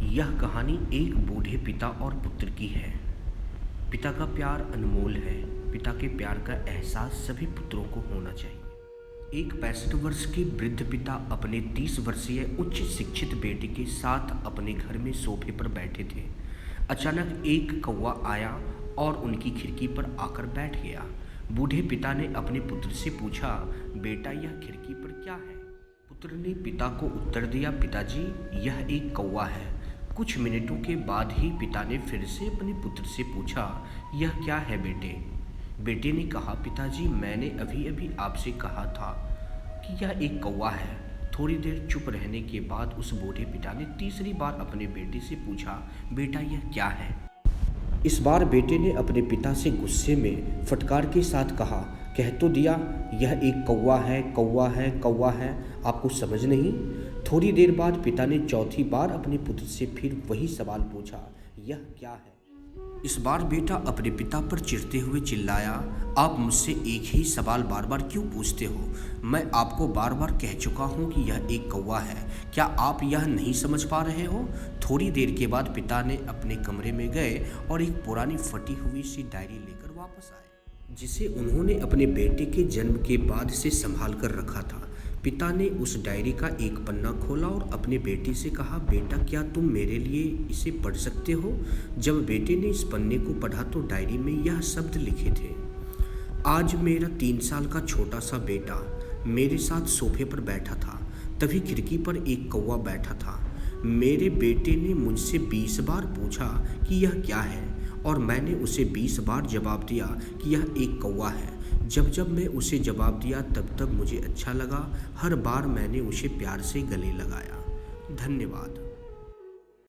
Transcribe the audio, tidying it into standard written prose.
यह कहानी एक बूढ़े पिता और पुत्र की है। पिता का प्यार अनमोल है। पिता के प्यार का एहसास सभी पुत्रों को होना चाहिए। एक 65 वर्ष के वृद्ध पिता अपने 30 वर्षीय उच्च शिक्षित बेटे के साथ अपने घर में सोफे पर बैठे थे। अचानक एक कौवा आया और उनकी खिड़की पर आकर बैठ गया। बूढ़े पिता ने अपने पुत्र से पूछा, बेटा यह खिड़की पर क्या है? पुत्र ने पिता को उत्तर दिया, पिताजी यह एक कौवा है। कुछ मिनटों के बाद ही पिता ने फिर से अपने पुत्र से पूछा, यह क्या है बेटे? बेटे ने कहा, पिताजी मैंने अभी अभी आपसे कहा था कि यह एक कौवा है। थोड़ी देर चुप रहने के बाद उस बूढ़े पिता ने तीसरी बार अपने बेटे से पूछा, बेटा यह क्या है? इस बार बेटे ने अपने पिता से गुस्से में फटकार के साथ कहा, कह तो दिया यह एक कौवा है, कौवा है, कौवा है, आपको समझ नहीं? थोड़ी देर बाद पिता ने चौथी बार अपने पुत्र से फिर वही सवाल पूछा, यह क्या है? इस बार बेटा अपने पिता पर चिढ़ते हुए चिल्लाया, आप मुझसे एक ही सवाल बार बार क्यों पूछते हो? मैं आपको बार बार कह चुका हूँ कि यह एक कौवा है, क्या आप यह नहीं समझ पा रहे हो? थोड़ी देर के बाद पिता ने अपने कमरे में गए और एक पुरानी फटी हुई सी डायरी लेकर वापस आए, जिसे उन्होंने अपने बेटे के जन्म के बाद से संभाल कर रखा था। पिता ने उस डायरी का एक पन्ना खोला और अपने बेटे से कहा, बेटा क्या तुम मेरे लिए इसे पढ़ सकते हो? जब बेटे ने इस पन्ने को पढ़ा तो डायरी में यह शब्द लिखे थे, आज मेरा 3 साल का छोटा सा बेटा मेरे साथ सोफे पर बैठा था। तभी खिड़की पर एक कौवा बैठा था। मेरे बेटे ने मुझसे 20 बार पूछा कि यह क्या है और मैंने उसे 20 बार जवाब दिया कि यह एक कौवा है। जब जब मैं उसे जवाब दिया तब तब मुझे अच्छा लगा। हर बार मैंने उसे प्यार से गले लगाया। धन्यवाद।